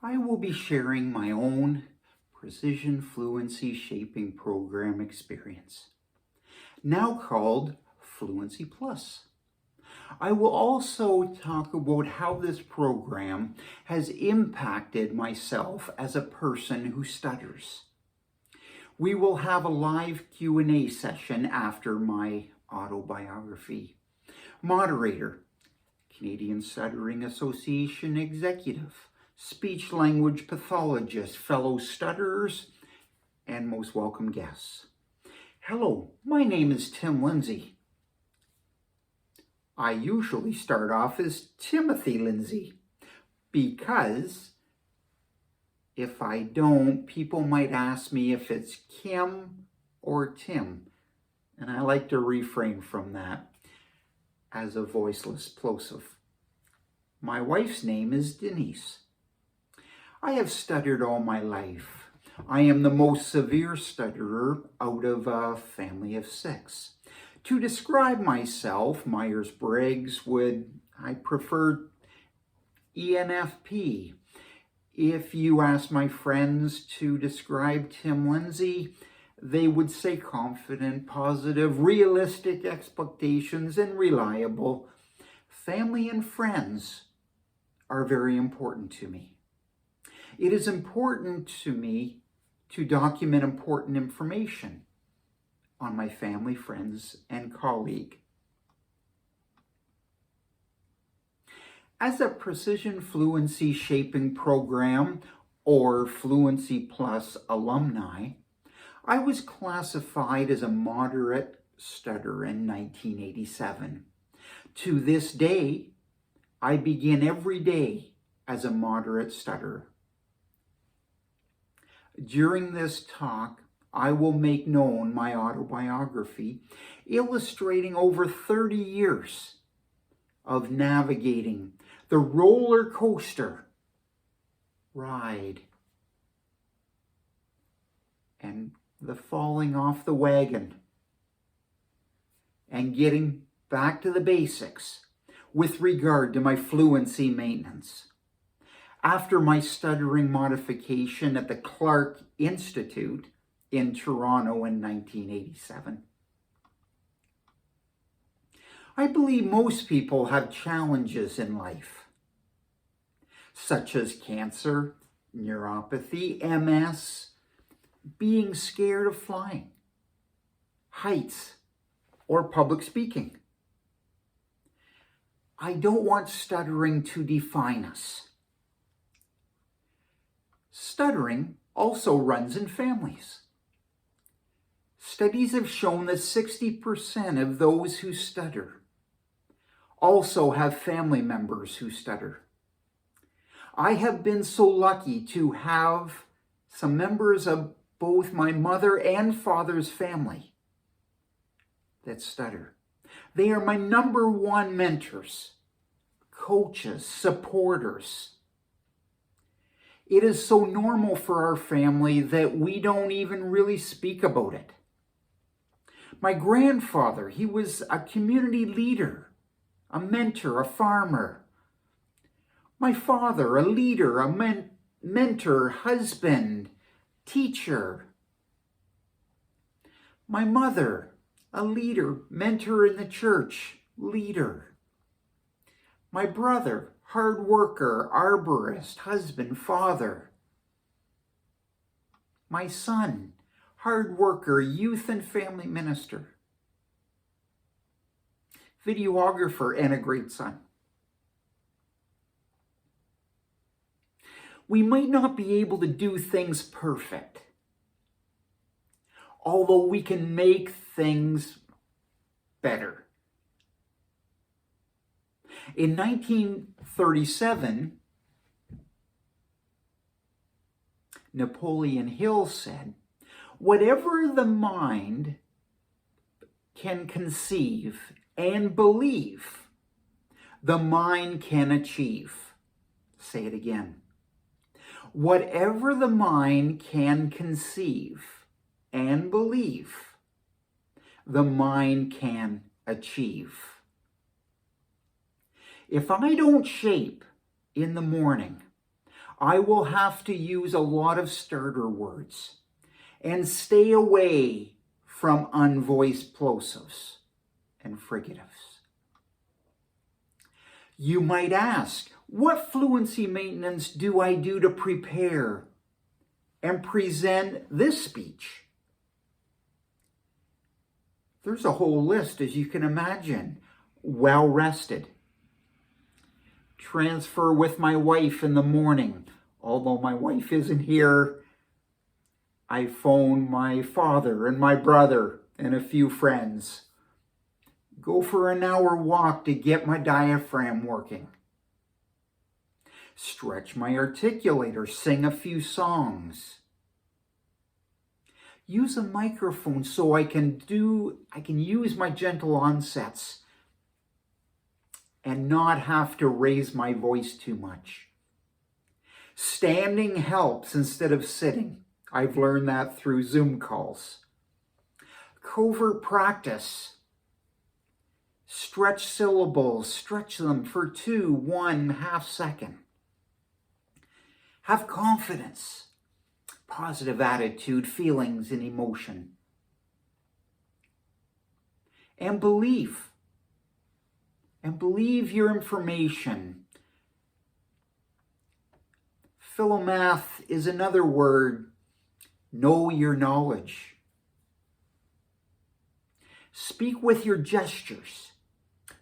I will be sharing my own Precision Fluency Shaping Program experience, now called Fluency Plus. I will also talk about how this program has impacted myself as a person who stutters. We will have a live Q&A session after my autobiography. Moderator, Canadian Stuttering Association executive, speech language pathologist, fellow stutterers, and most welcome guests. Hello, my name is Lindsay. I usually start off as Timothy Lindsay because if I don't, people might ask me if it's Kim or Tim, and I like to refrain from that as a voiceless plosive. My wife's name is Denise. I have stuttered all my life. I am the most severe stutterer out of a family of 6. To describe myself, Myers-Briggs I prefer ENFP. If you ask my friends to describe Tim Lindsay, they would say confident, positive, realistic expectations, and reliable. Family and friends are very important to me. It is important to me to document important information on my family, friends, and colleague. As a Precision Fluency Shaping Program or Fluency Plus alumni, I was classified as a moderate stutterer in 1987. To this day, I begin every day as a moderate stutterer. During this talk, I will make known my autobiography, illustrating over 30 years of navigating the roller coaster ride and the falling off the wagon and getting back to the basics with regard to my fluency maintenance. After my stuttering modification at the Clark Institute in Toronto in 1987. I believe most people have challenges in life, such as cancer, neuropathy, MS, being scared of flying, heights, or public speaking. I don't want stuttering to define us. Stuttering also runs in families. Studies have shown that 60% of those who stutter also have family members who stutter. I have been so lucky to have some members of both my mother and father's family that stutter. They are my number one mentors, coaches, supporters. It is so normal for our family that we don't even really speak about it. My grandfather, he was a community leader, a mentor, a farmer. My father, a leader, a mentor, husband, teacher. My mother, a leader, mentor in the church, leader. My brother, hard worker, arborist, husband, father. My son, hard worker, youth and family minister. Videographer and a great son. We might not be able to do things perfect, although we can make things better. In 1937, Napoleon Hill said, "Whatever the mind can conceive and believe, the mind can achieve." Say it again. Whatever the mind can conceive and believe, the mind can achieve. If I don't shape in the morning, I will have to use a lot of starter words and stay away from unvoiced plosives and frigatives. You might ask, what fluency maintenance do I do to prepare and present this speech? There's a whole list, as you can imagine. Well rested. Transfer with my wife in the morning. Although my wife isn't here, I phone my father and my brother and a few friends. Go for an hour walk to get my diaphragm working. Stretch my articulator, sing a few songs. Use a microphone so I can use my gentle onsets and not have to raise my voice too much. Standing helps instead of sitting. I've learned that through Zoom calls. Covert practice. Stretch syllables, stretch them for 2, 1/2 second. Have confidence, positive attitude, feelings, and emotion. And belief. And believe your information. Philomath is another word. Know your knowledge. Speak with your gestures.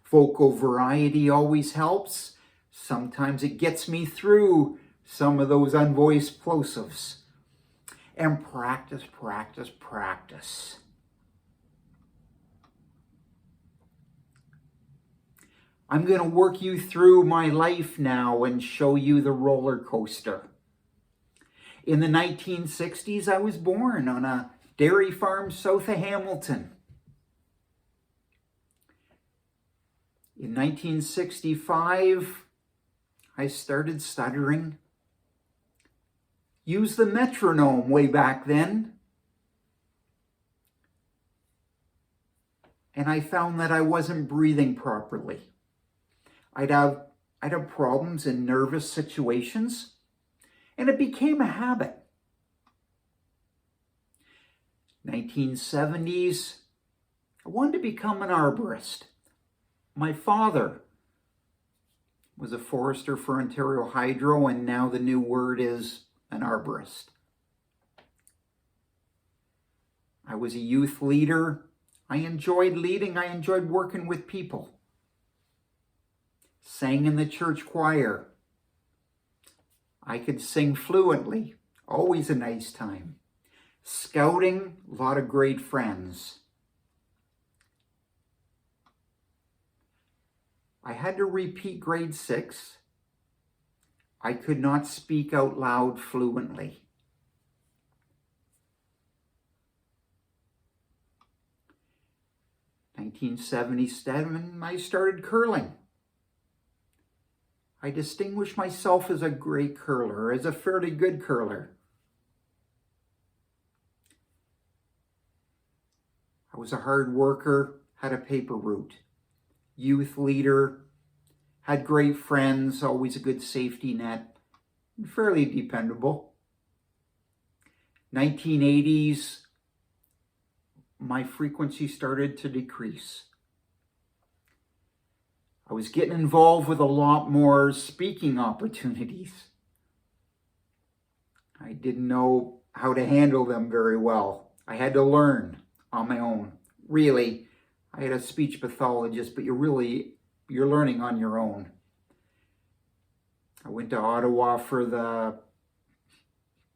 Vocal variety always helps. Sometimes it gets me through some of those unvoiced plosives. And practice, practice, practice. I'm going to work you through my life now and show you the roller coaster. In the 1960s, I was born on a dairy farm south of Hamilton. In 1965, I started stuttering. Used the metronome way back then. And I found that I wasn't breathing properly. I'd have problems in nervous situations, and it became a habit. 1970s, I wanted to become an arborist. My father was a forester for Ontario Hydro, and now the new word is an arborist. I was a youth leader. I enjoyed leading. I enjoyed working with people. Sang in the church choir. I could sing fluently. Always a nice time. Scouting, a lot of great friends. I had to repeat grade 6. I could not speak out loud fluently. In 1977, I started curling. I distinguished myself as a great curler, as a fairly good curler. I was a hard worker, had a paper route. Youth leader, had great friends, always a good safety net, and fairly dependable. 1980s, my frequency started to decrease. I was getting involved with a lot more speaking opportunities. I didn't know how to handle them very well. I had to learn on my own. Really, I had a speech pathologist, but you're learning on your own. I went to Ottawa for the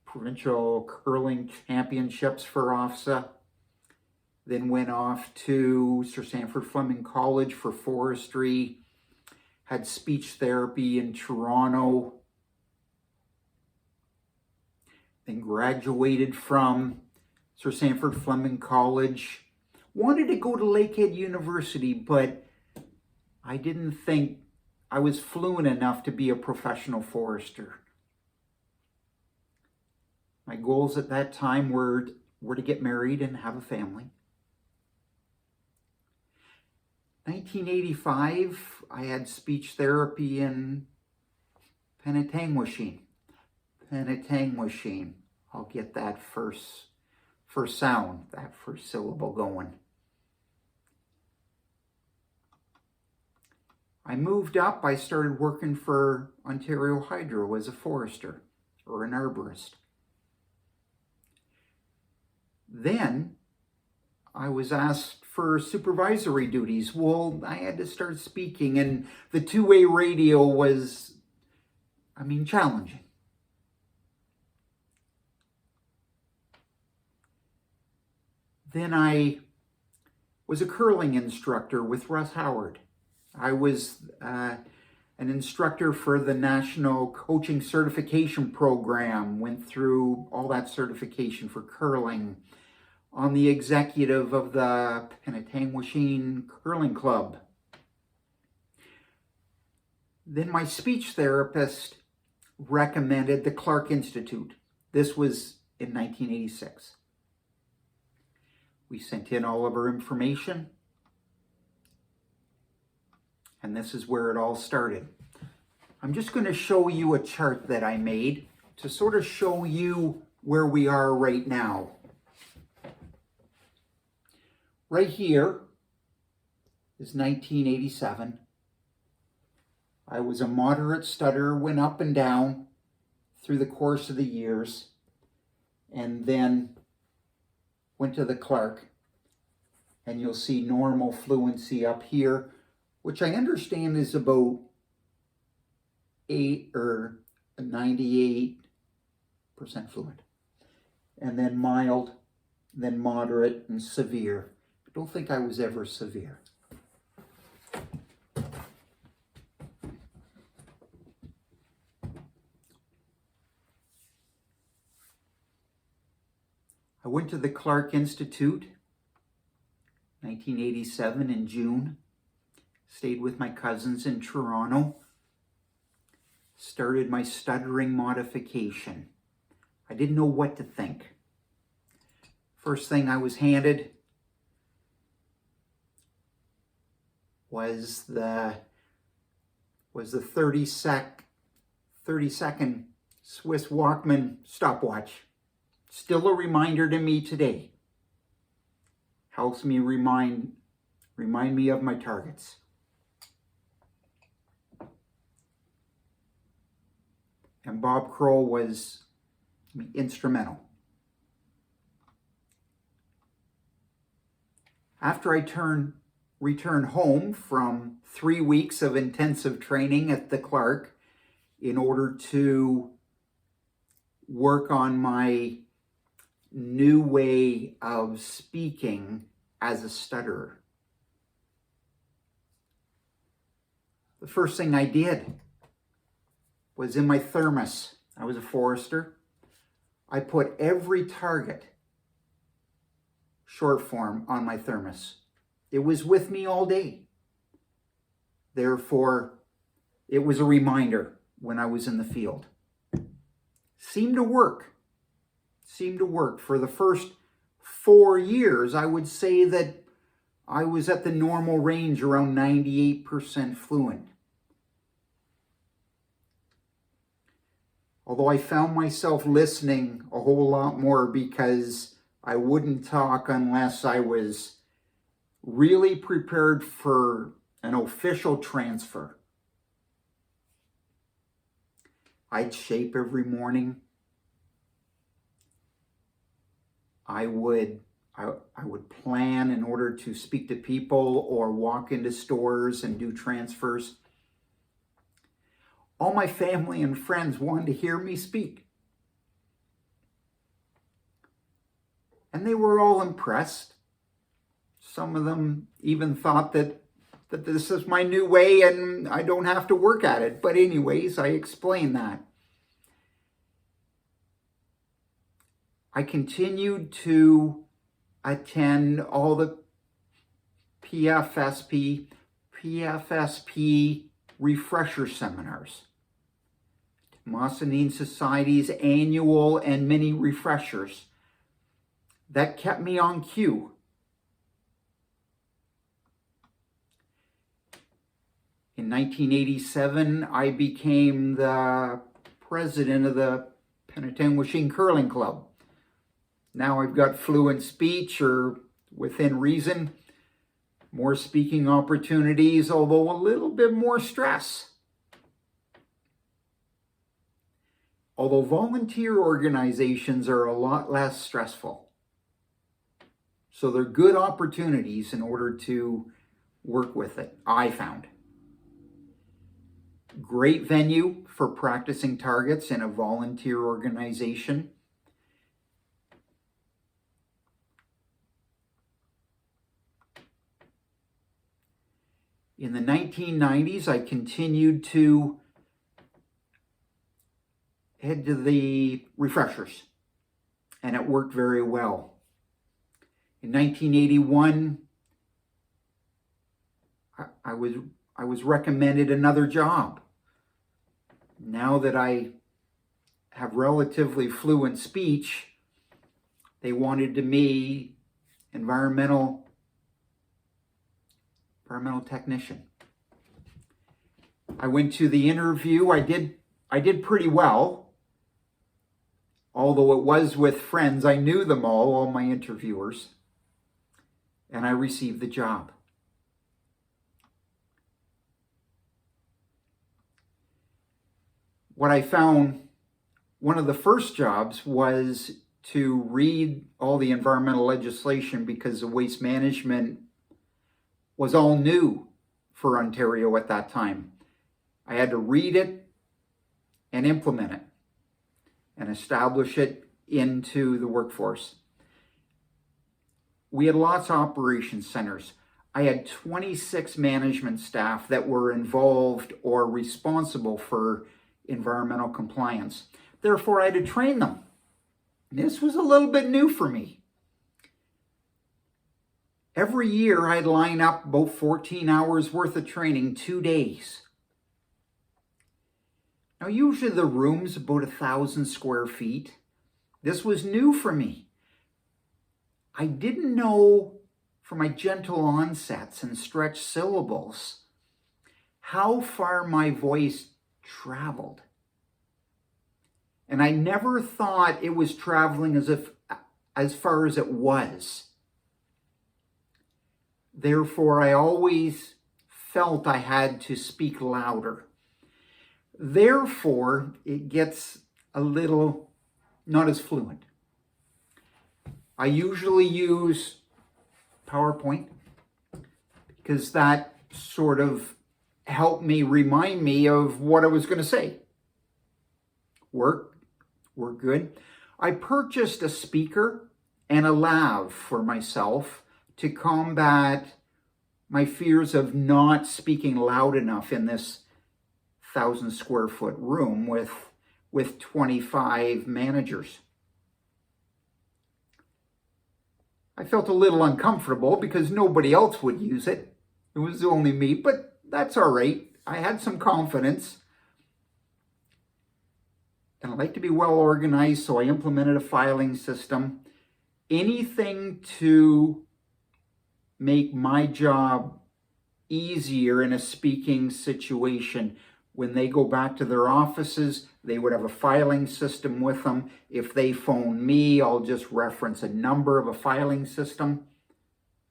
provincial curling championships for OFSA. Then went off to Sir Sanford Fleming College for forestry. Had speech therapy in Toronto. Then graduated from Sir Sanford Fleming College. Wanted to go to Lakehead University, but I didn't think I was fluent enough to be a professional forester. My goals at that time were to get married and have a family. 1985, I had speech therapy in Penetangwishing. Penetang. I'll get that first sound, that first syllable going. I moved up. I started working for Ontario Hydro as a forester or an arborist. Then I was asked for supervisory duties. Well, I had to start speaking, and the two-way radio was, challenging. Then I was a curling instructor with Russ Howard. I was an instructor for the National Coaching Certification Program, went through all that certification for curling, on the executive of the Penetang Curling Club. Then my speech therapist recommended the Clark Institute. This was in 1986. We sent in all of our information, and this is where it all started. I'm just going to show you a chart that I made to sort of show you where we are right now. Right here is 1987. I was a moderate stutterer, went up and down through the course of the years, and then went to the Clark, and you'll see normal fluency up here, which I understand is about 8 or 98% fluent. And then mild, then moderate, and severe. I don't think I was ever severe. I went to the Clark Institute, 1987 in June. Stayed with my cousins in Toronto. Started my stuttering modification. I didn't know what to think. First thing I was handed was the 30-second Swiss Walkman stopwatch. Still a reminder to me today. Helps me remind me of my targets. And Bob Kroll was instrumental. After I returned home from 3 weeks of intensive training at the Clark in order to work on my new way of speaking as a stutterer, the first thing I did was in my thermos. I was a forester. I put every target short form on my thermos. It was with me all day. Therefore, it was a reminder when I was in the field. Seemed to work. For the first 4 years, I would say that I was at the normal range, around 98% fluent. Although I found myself listening a whole lot more because I wouldn't talk unless I was really prepared for an official transfer. I'd shape every morning. I would plan in order to speak to people or walk into stores and do transfers. All my family and friends wanted to hear me speak. And they were all impressed. Some of them even thought that this is my new way and I don't have to work at it. But anyways, I explained that. I continued to attend all the PFSP refresher seminars. Demosthenes Society's annual and mini refreshers. That kept me on cue. In 1987, I became the president of the Penetanguishene Curling Club. Now I've got fluent speech, or within reason, more speaking opportunities, although a little bit more stress. Although volunteer organizations are a lot less stressful. So they're good opportunities in order to work with it, I found. Great venue for practicing targets in a volunteer organization. In the 1990s, I continued to head to the refreshers, and it worked very well. In 1981, I was recommended another job. Now that I have relatively fluent speech, they wanted me environmental technician. I went to the interview. I did pretty well. Although it was with friends, I knew them all my interviewers, and I received the job. What I found, one of the first jobs was to read all the environmental legislation, because the waste management was all new for Ontario at that time. I had to read it and implement it and establish it into the workforce. We had lots of operations centers. I had 26 management staff that were involved or responsible for environmental compliance. Therefore, I had to train them. This was a little bit new for me. Every year, I'd line up about 14 hours worth of training, 2 days. Now, usually the room's about 1,000 square feet. This was new for me. I didn't know, from my gentle onsets and stretched syllables, how far my voice traveled. And I never thought it was traveling as far as it was. Therefore, I always felt I had to speak louder. Therefore, it gets a little not as fluent. I usually use PowerPoint because that sort of helped me remind me of what I was going to say. Work good. I purchased a speaker and a lav for myself to combat my fears of not speaking loud enough in this 1,000 square foot room with 25 managers. I felt a little uncomfortable because nobody else would use it. It was only me, but that's all right. I had some confidence. And I like to be well organized, so I implemented a filing system. Anything to make my job easier in a speaking situation. When they go back to their offices, they would have a filing system with them. If they phone me, I'll just reference a number of a filing system,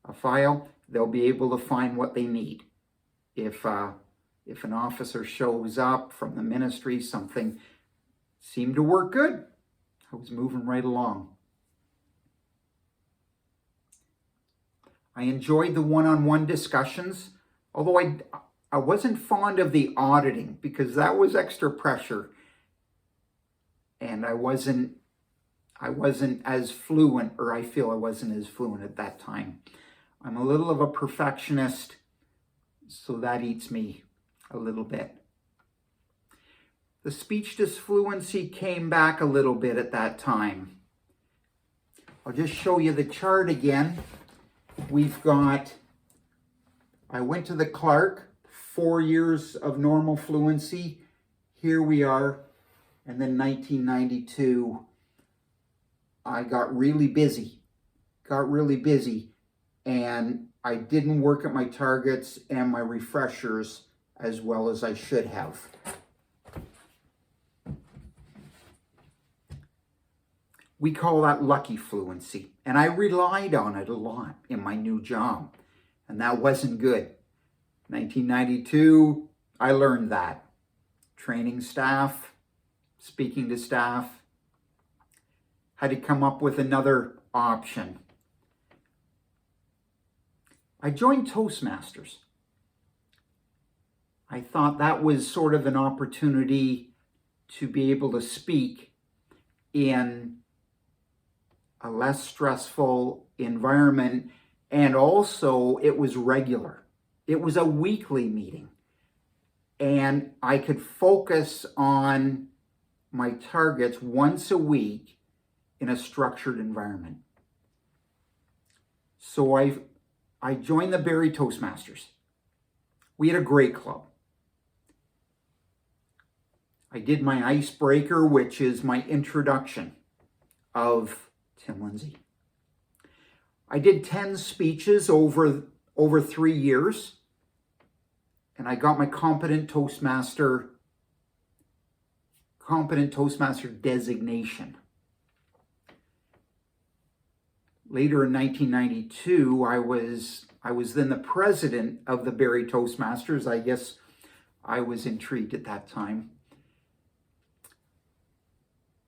a file. They'll be able to find what they need. If an officer shows up from the ministry, something seemed to work good. I was moving right along. I enjoyed the one-on-one discussions, although I wasn't fond of the auditing because that was extra pressure. And I wasn't as fluent, or I feel I wasn't as fluent at that time. I'm a little of a perfectionist, so that eats me a little bit. The speech disfluency came back a little bit at that time. I'll just show you the chart again. We've got, I went to the Clark, 4 years of normal fluency. Here we are. And then 1992, I got really busy, and I didn't work at my targets and my refreshers as well as I should have. We call that lucky fluency. And I relied on it a lot in my new job. And that wasn't good. 1992, I learned that. Training staff, speaking to staff, had to come up with another option. I joined Toastmasters. I thought that was sort of an opportunity to be able to speak in a less stressful environment, and also it was regular. It was a weekly meeting, and I could focus on my targets once a week in a structured environment. So I joined the Barrie Toastmasters. We had a great club. I did my icebreaker, which is my introduction of Tim Lindsay. I did 10 speeches over 3 years, and I got my Competent Toastmaster designation. Later in 1992, I was then the president of the Barrie Toastmasters. I guess I was intrigued at that time.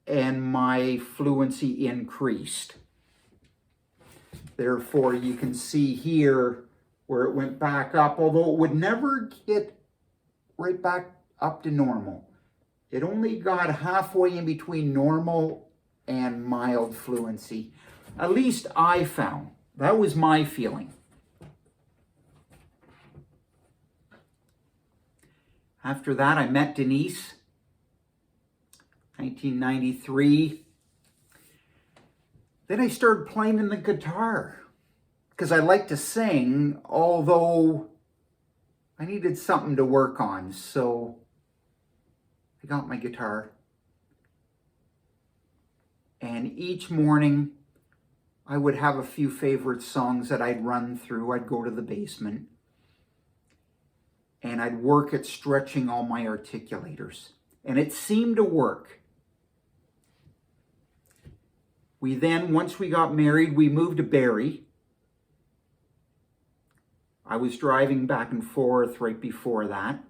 And my fluency increased. Therefore, you can see here where it went back up, although it would never get right back up to normal. It only got halfway in between normal and mild fluency. At least I found. That was my feeling. After that, I met Denise. 1993. Then I started playing in the guitar because I like to sing, although I needed something to work on. So I got my guitar. And each morning I would have a few favorite songs that I'd run through. I'd go to the basement and I'd work at stretching all my articulators. And it seemed to work. We then, once we got married, we moved to Barrie. I was driving back and forth right before that.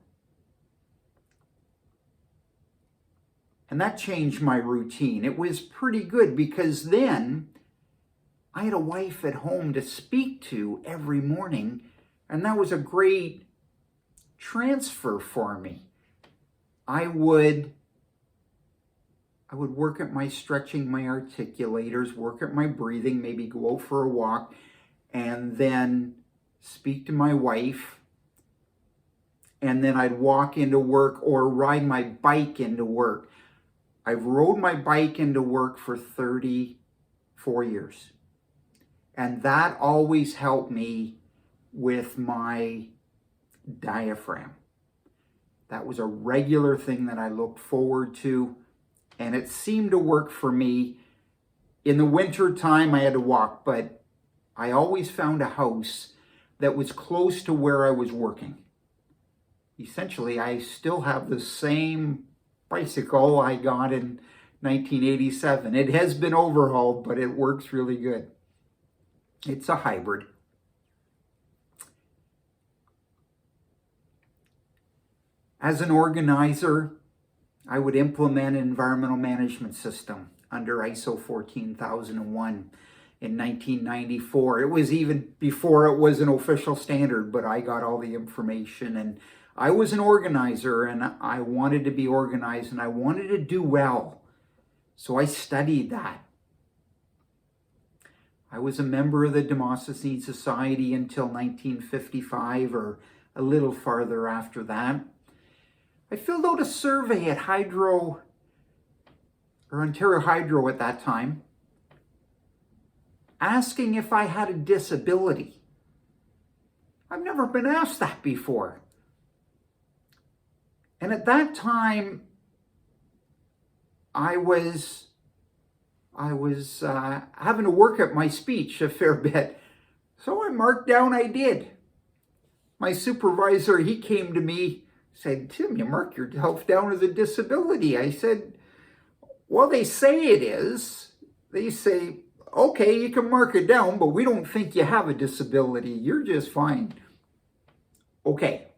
And that changed my routine. It was pretty good because then I had a wife at home to speak to every morning, and that was a great transfer for me. I would work at my stretching my articulators, work at my breathing, maybe go for a walk, and then speak to my wife. And then I'd walk into work or ride my bike into work. I've rode my bike into work for 34 years. And that always helped me with my diaphragm. That was a regular thing that I looked forward to. And it seemed to work for me. In the winter time, I had to walk, but I always found a house that was close to where I was working. Essentially, I still have the same bicycle I got in 1987. It has been overhauled, but it works really good. It's a hybrid. As an organizer, I would implement an environmental management system under ISO 14001 in 1994. It was even before it was an official standard, but I got all the information, and I was an organizer, and I wanted to be organized, and I wanted to do well. So I studied that. I was a member of the Demosthenes Society until 1955 or a little farther after that. I filled out a survey at Ontario Hydro at that time, asking if I had a disability. I've never been asked that before. And at that time, I was having to work at my speech a fair bit. So I marked down I did. My supervisor, he came to me, said, "Tim, you mark yourself down as a disability." I said, "Well, they say it is, they say, okay, you can mark it down, but we don't think you have a disability. You're just fine. Okay,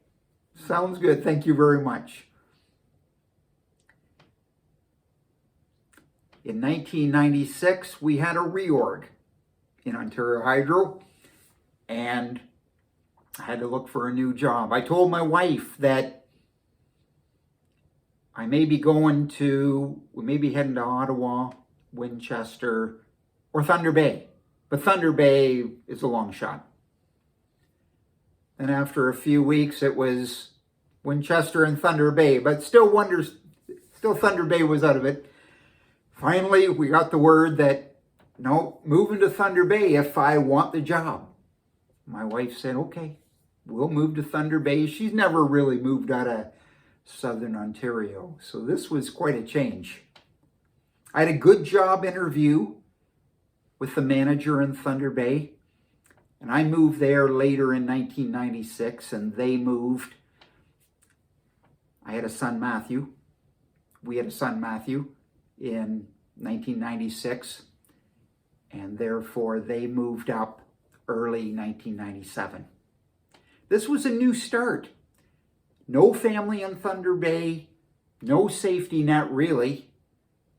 sounds good. Thank you very much. In 1996, we had a reorg in Ontario Hydro, and I had to look for a new job. I told my wife that I may be we may be heading to Ottawa, Winchester, or Thunder Bay. But Thunder Bay is a long shot. And after a few weeks, it was Winchester and Thunder Bay, but still Thunder Bay was out of it. Finally, we got the word that, no, moving to Thunder Bay if I want the job. My wife said, okay, we'll move to Thunder Bay. She's never really moved out of Southern Ontario, so this was quite a change. I had a good job interview with the manager in Thunder Bay, and I moved there later in 1996, and they moved. I had a son, Matthew. We had a son, Matthew, in 1996, and therefore they moved up early 1997. This was a new start. No family in Thunder Bay, no safety net really,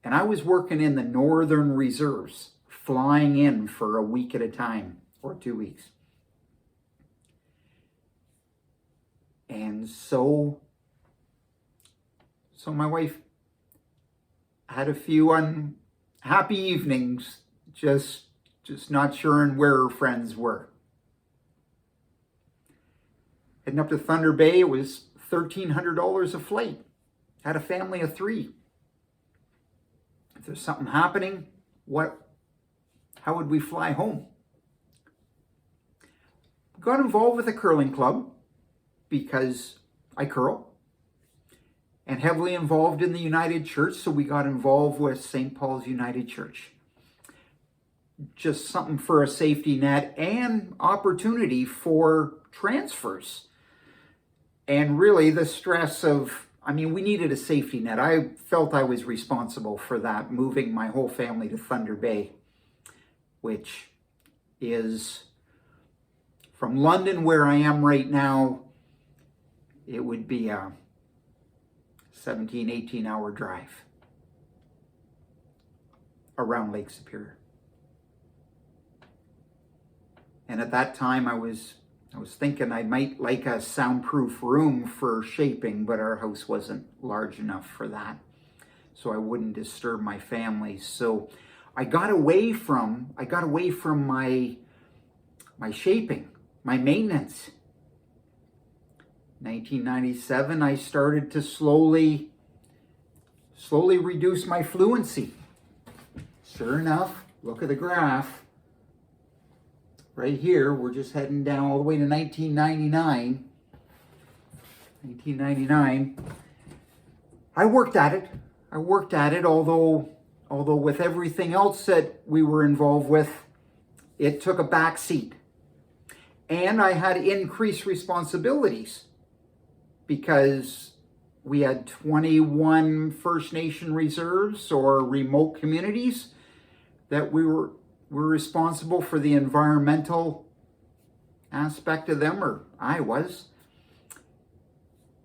and I was working in the Northern Reserves, flying in for a week at a time, or 2 weeks. And so my wife had a few unhappy evenings, just not sure where her friends were. Heading up to Thunder Bay, it was $1,300 a flight. Had a family of 3. If there's something happening, how would we fly home? Got involved with a curling club because I curl, and heavily involved in the United Church, so we got involved with St. Paul's United Church. Just something for a safety net and opportunity for transfers. And really the stress of, we needed a safety net. I felt I was responsible for that, moving my whole family to Thunder Bay, which is from London, where I am right now, it would be a 17, 18-hour drive around Lake Superior. And at that time, I was thinking I might like a soundproof room for shaping, but our house wasn't large enough for that, so I wouldn't disturb my family. So I got away from my shaping, my maintenance. 1997, I started to slowly reduce my fluency. Sure enough, look at the graph. Right here, we're just heading down all the way to 1999. 1999. I worked at it, although with everything else that we were involved with, it took a back seat. And I had increased responsibilities because we had 21 First Nation reserves or remote communities that we're responsible for the environmental aspect of them, or I was.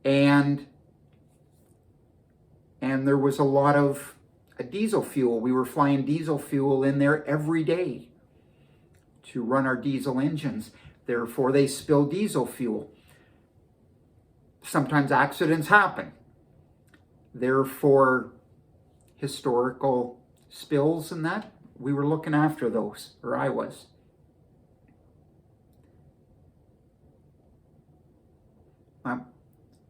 And there was a lot of diesel fuel. We were flying diesel fuel in there every day to run our diesel engines. Therefore, they spill diesel fuel. Sometimes accidents happen. Therefore, historical spills and that, we were looking after those, or I was. My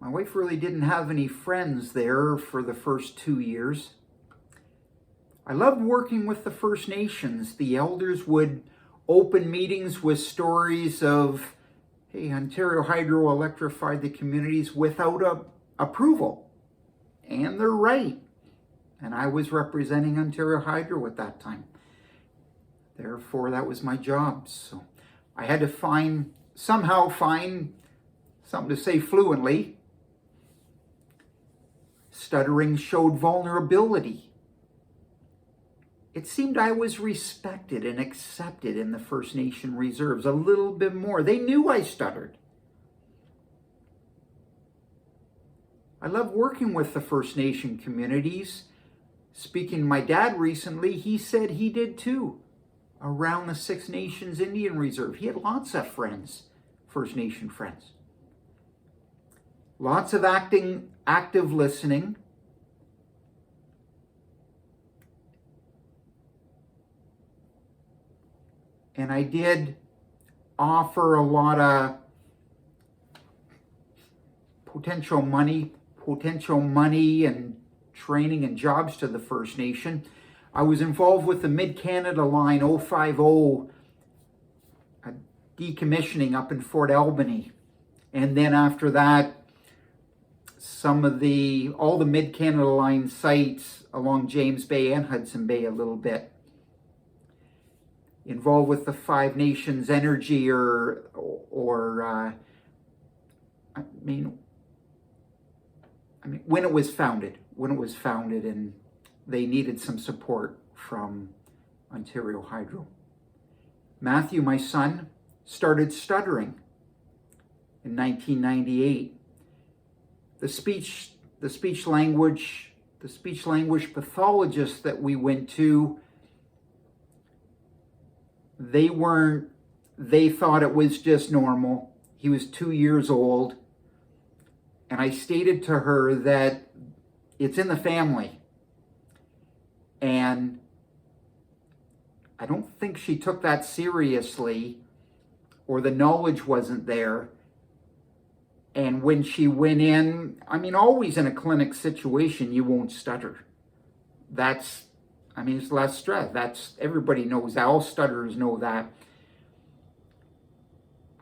wife really didn't have any friends there for the first 2 years. I loved working with the First Nations. The elders would open meetings with stories of, hey, Ontario Hydro electrified the communities without approval. And they're right. And I was representing Ontario Hydro at that time. Therefore, that was my job. So I had to somehow find something to say fluently. Stuttering showed vulnerability it seemed I was respected and accepted in the First Nation reserves a little bit more. They knew I stuttered. I love working with the First Nation communities. Speaking to my dad recently, he said he did too, around the Six Nations Indian Reserve. He had lots of friends, First Nation friends. Lots of active listening. And I did offer a lot of potential money and training and jobs to the First Nation. I was involved with the Mid-Canada Line 050 decommissioning up in Fort Albany. And then after that, all the Mid-Canada Line sites along James Bay and Hudson Bay a little bit. Involved with the Five Nations Energy when it was founded and they needed some support from Ontario Hydro. Matthew, my son, started stuttering in 1998. The speech language pathologists that we went to, they thought it was just normal. He was 2 years old. And I stated to her that it's in the family. And I don't think she took that seriously, or the knowledge wasn't there. And when she went in, always in a clinic situation, you won't stutter. It's less stress. Everybody knows that. All stutterers know that.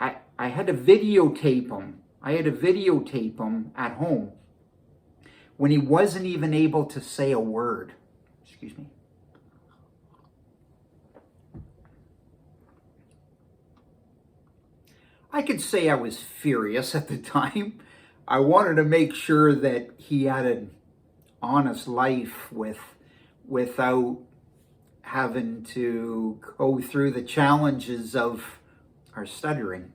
I had to videotape him. At home when he wasn't even able to say a word. Excuse me. I could say I was furious at the time. I wanted to make sure that he had an honest life without having to go through the challenges of our stuttering.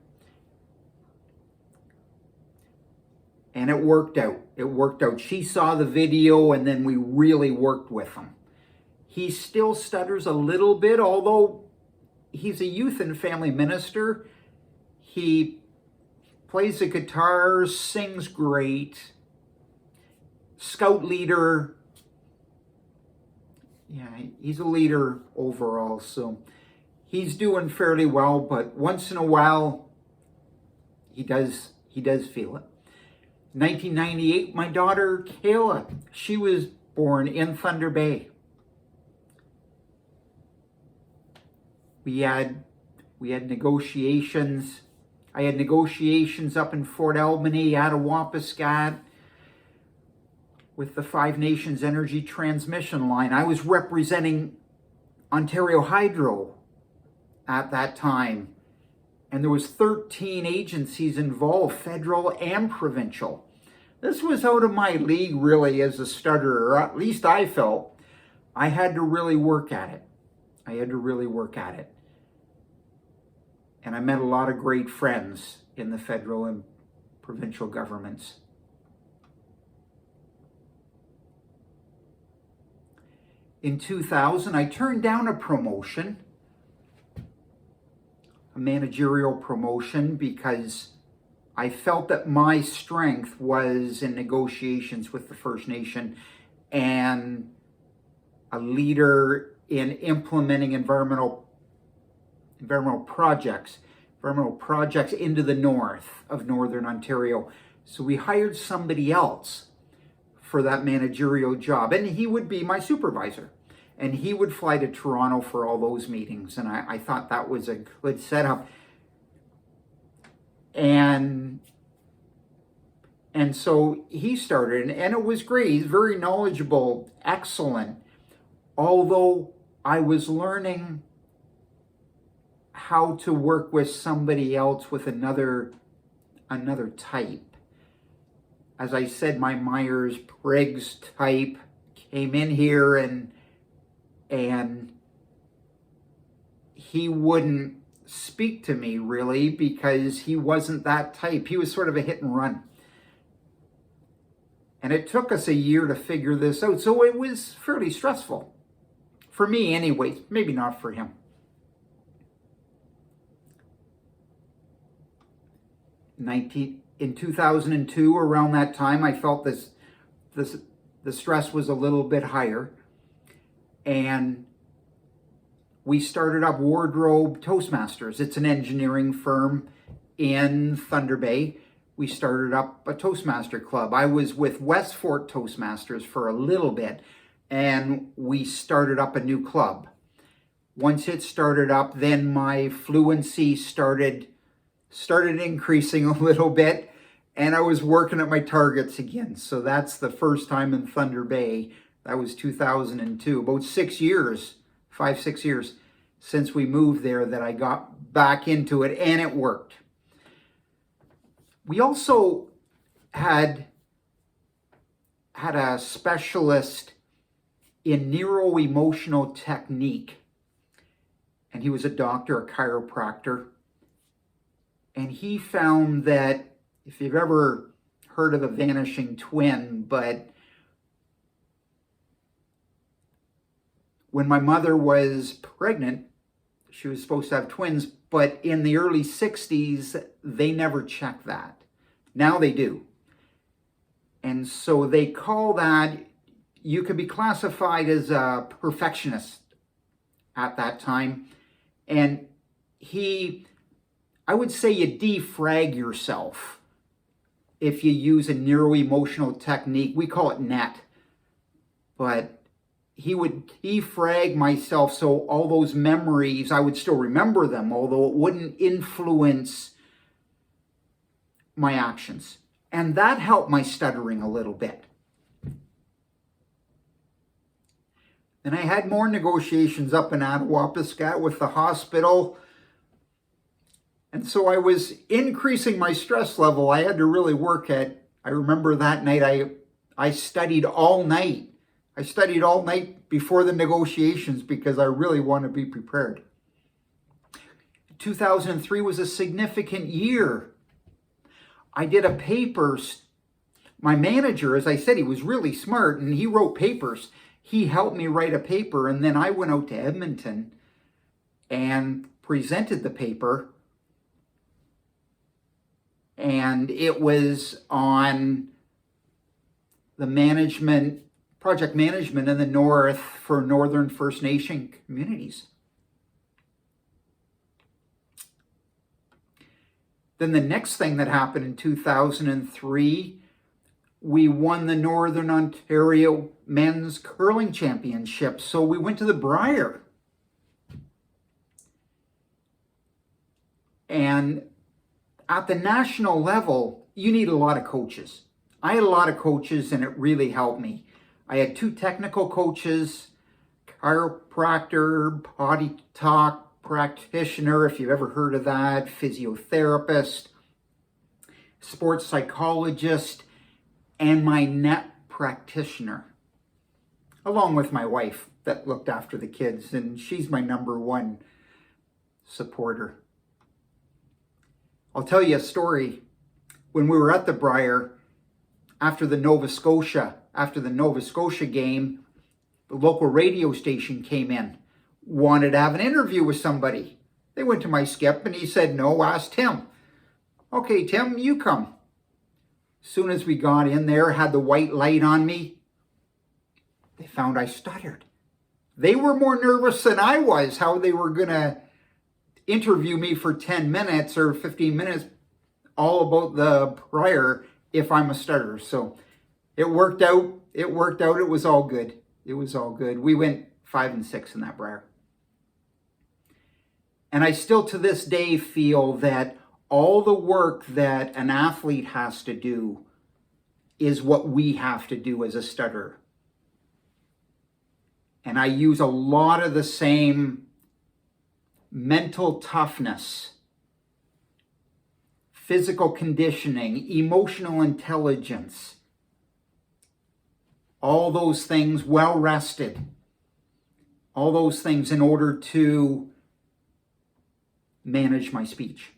And it worked out. She saw the video, and then we really worked with him. He still stutters a little bit, although he's a youth and family minister. He plays the guitar, sings great, scout leader. Yeah, he's a leader overall, so he's doing fairly well, but once in a while, he does feel it. 1998, my daughter, Kayla, she was born in Thunder Bay. We had negotiations. I had negotiations up in Fort Albany, Attawapiskat, with the Five Nations Energy Transmission Line. I was representing Ontario Hydro at that time. And there was 13 agencies involved, federal and provincial. This was out of my league, really, as a stutterer, or at least I felt. I had to really work at it. And I met a lot of great friends in the federal and provincial governments. In 2000, I turned down a promotion, a managerial promotion, because I felt that my strength was in negotiations with the First Nation and a leader in implementing environmental projects into the north of Northern Ontario. So we hired somebody else for that managerial job, and he would be my supervisor. And he would fly to Toronto for all those meetings. And I thought that was a good setup. And so he started, and it was great. He's very knowledgeable, excellent. Although I was learning how to work with somebody else with another type. As I said, my Myers-Briggs type came in here and he wouldn't speak to me really because he wasn't that type. He was sort of a hit and run. And it took us a year to figure this out. So it was fairly stressful. For me anyways, maybe not for him. In 2002, around that time, I felt the stress was a little bit higher. And we started up Wardrobe Toastmasters. It's an engineering firm in Thunder Bay. We started up a Toastmaster club. I was with West Fort Toastmasters for a little bit, and we started up a new club. Once it started up, then my fluency started increasing a little bit, and I was working at my targets again. So that's the first time in Thunder Bay. That was 2002, about 6 years, 5-6 years since we moved there that I got back into it, and it worked. We also had a specialist in neuro-emotional technique, and he was a doctor, a chiropractor, and he found that, if you've ever heard of a vanishing twin, but when my mother was pregnant, she was supposed to have twins, but in the early 60s, they never checked that. Now they do. And so they call that, you could be classified as a perfectionist at that time. And I would say you defrag yourself if you use a neuro-emotional technique. We call it NET. But he would defrag myself so all those memories, I would still remember them, although it wouldn't influence my actions. And that helped my stuttering a little bit. Then I had more negotiations up in Attawapiskat with the hospital. And so I was increasing my stress level. I had to really work at, I remember that night I studied all night. I studied all night before the negotiations because I really want to be prepared. 2003 was a significant year. I did a paper. My manager, as I said, he was really smart and he wrote papers. He helped me write a paper, and then I went out to Edmonton and presented the paper. And it was on the project management in the North for Northern First Nation communities. Then the next thing that happened in 2003, we won the Northern Ontario Men's Curling Championship. So we went to the Brier. And at the national level, you need a lot of coaches. I had a lot of coaches, and it really helped me. I had 2 technical coaches, chiropractor, body talk practitioner, if you've ever heard of that, physiotherapist, sports psychologist, and my NET practitioner, along with my wife that looked after the kids, and she's my number 1 supporter. I'll tell you a story. When we were at the Brier, after the Nova Scotia game, the local radio station came in, wanted to have an interview with somebody. They went to my skip and he said, no, ask Tim. Okay, Tim, you come. As soon as we got in there, had the white light on me, they found I stuttered. They were more nervous than I was, how they were going to interview me for 10 minutes or 15 minutes, all about the Brier if I'm a stutterer. So it worked out. It was all good. We went 5 and 6 in that Brier. And I still to this day feel that all the work that an athlete has to do is what we have to do as a stutterer. And I use a lot of the same mental toughness, physical conditioning, emotional intelligence, all those things, well rested, all those things in order to manage my speech.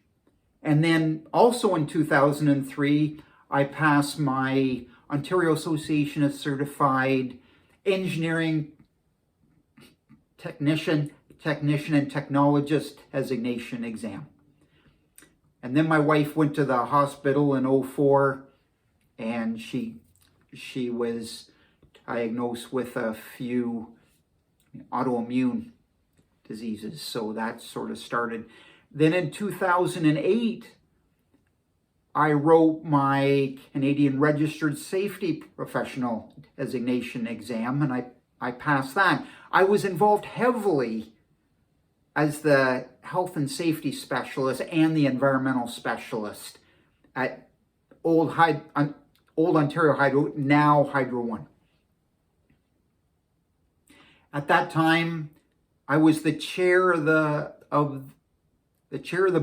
And then also in 2003, I passed my Ontario Association of Certified Engineering Technician and Technologist Designation exam. And then my wife went to the hospital in 2004, and she was diagnosed with a few autoimmune diseases. So that sort of started. Then in 2008, I wrote my Canadian Registered Safety Professional Designation exam, and I passed that. I was involved heavily as the health and safety specialist and the environmental specialist at Old Ontario Hydro, now Hydro One. At that time, I was the chair of the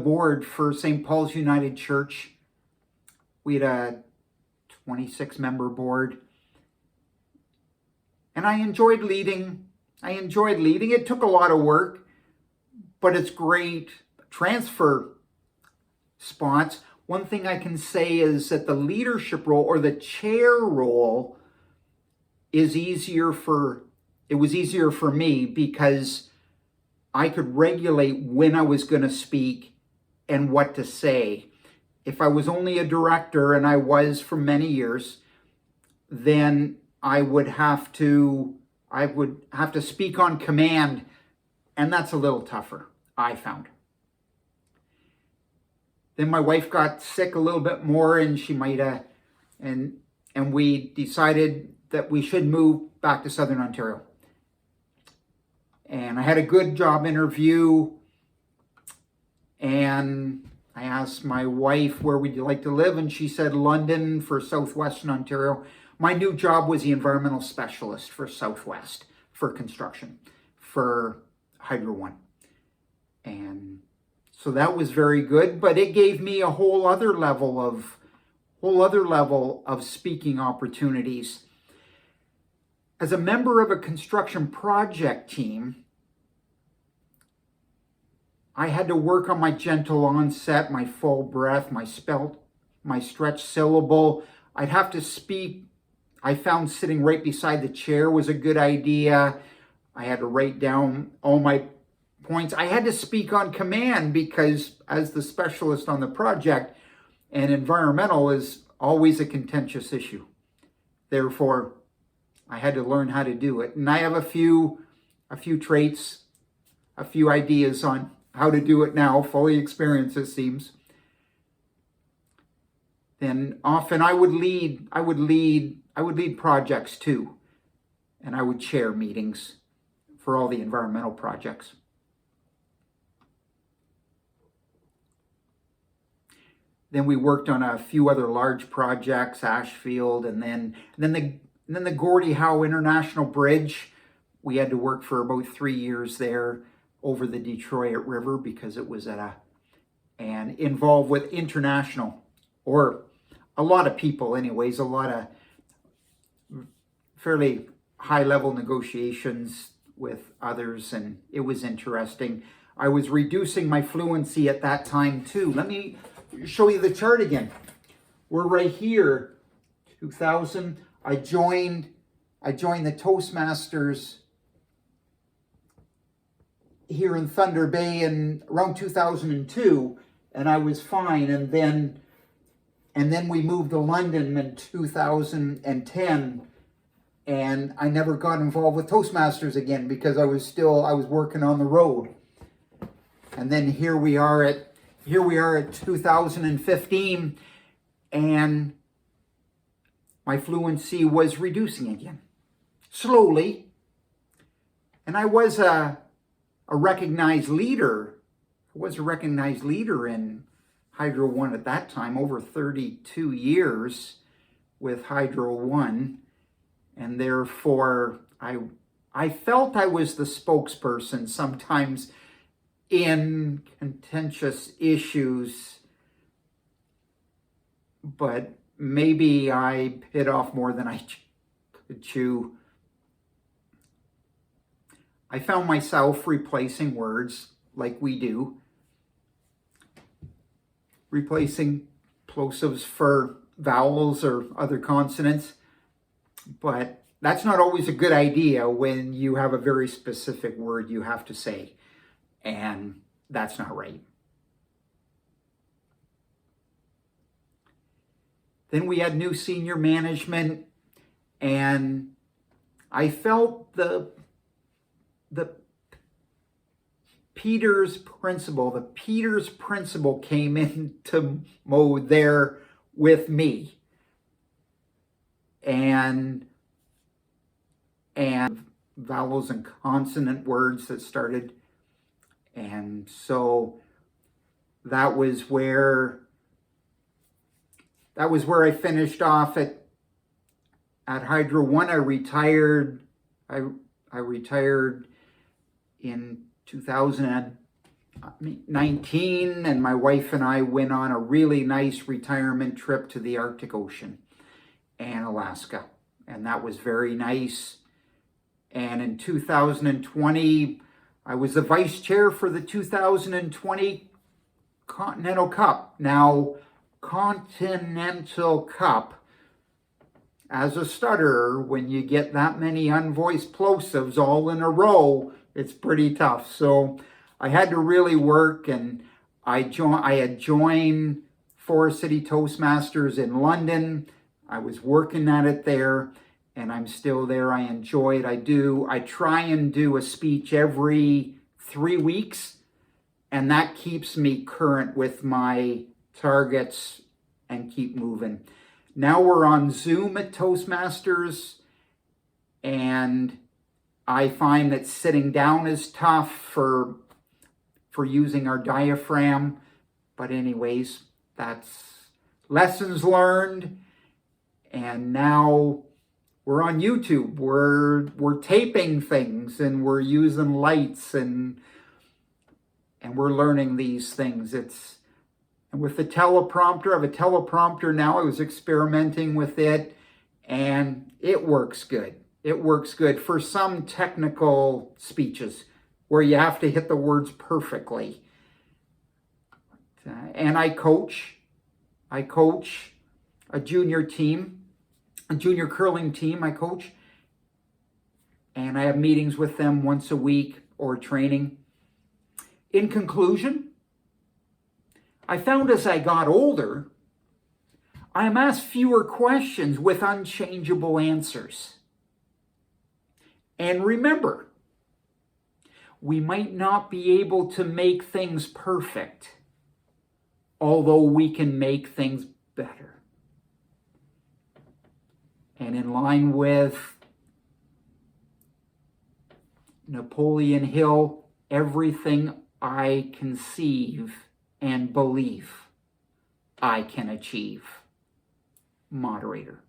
board for St. Paul's United Church. We had a 26-member board, and I enjoyed leading. It took a lot of work, but it's great. Transfer spots. One thing I can say is that the leadership role or the chair role was easier for me because I could regulate when I was going to speak and what to say. If I was only a director, and I was for many years, then I would have to speak on command, and that's a little tougher, I found. Then my wife got sick a little bit more, and she might have, and we decided that we should move back to Southern Ontario. And I had a good job interview, and I asked my wife, where would you like to live? And she said London for Southwestern Ontario. My new job was the environmental specialist for Southwest for construction for Hydro One. And so that was very good, but it gave me a whole other level of speaking opportunities. As a member of a construction project team, I had to work on my gentle onset, my full breath, my stretched syllable. I'd have to speak. I found sitting right beside the chair was a good idea. I had to write down all my points. I had to speak on command because as the specialist on the project, and environmental is always a contentious issue. Therefore, I had to learn how to do it. And I have a few traits, a few ideas on how to do it now, fully experienced it seems. Then often I would lead projects too. And I would chair meetings for all the environmental projects. Then we worked on a few other large projects, Ashfield, and then the Gordie Howe International Bridge. We had to work for about 3 years there over the Detroit River because it was and involved with international, or a lot of people anyways, a lot of fairly high-level negotiations with others, and it was interesting. I was reducing my fluency at that time too. Let me show you the chart again. We're right here, 2000. I joined the Toastmasters here in Thunder Bay in around 2002, and I was fine. And then we moved to London in 2010, and I never got involved with Toastmasters again because I was working on the road. And then here we are at 2015, and my fluency was reducing again, slowly. And I was a recognized leader. I was a recognized leader in Hydro One at that time, over 32 years with Hydro One. And therefore, I felt I was the spokesperson sometimes in contentious issues, but maybe I bit off more than I could chew. I found myself replacing words like we do, replacing plosives for vowels or other consonants, but that's not always a good idea when you have a very specific word you have to say, and that's not right. Then we had new senior management, and I felt the Peters principle came into mode there with me. And vowels and consonant words that started. And so that was where I finished off at Hydro One. I retired in 2019, and my wife and I went on a really nice retirement trip to the Arctic Ocean and Alaska, and that was very nice. And in 2020, I was the vice chair for the 2020 Continental Cup. Now, Continental Cup, as a stutterer, when you get that many unvoiced plosives all in a row, it's pretty tough. So I had to really work, and I had joined Forest City Toastmasters in London. I was working at it there, and I'm still there. I enjoy it. I try and do a speech every 3 weeks, and that keeps me current with my targets and keep moving. Now we're on Zoom at Toastmasters, and I find that sitting down is tough for using our diaphragm. But anyways, that's lessons learned. And now we're on YouTube. We're taping things, and we're using lights, and we're learning these things. And with the teleprompter, I have a teleprompter now. I was experimenting with it, and it works good. It works good for some technical speeches where you have to hit the words perfectly. And I coach a junior team, a junior curling team I coach, and I have meetings with them once a week or training. In conclusion, I found as I got older, I am asked fewer questions with unchangeable answers. And remember, we might not be able to make things perfect, although we can make things better. And in line with Napoleon Hill, everything I conceive and believe I can achieve. Moderator.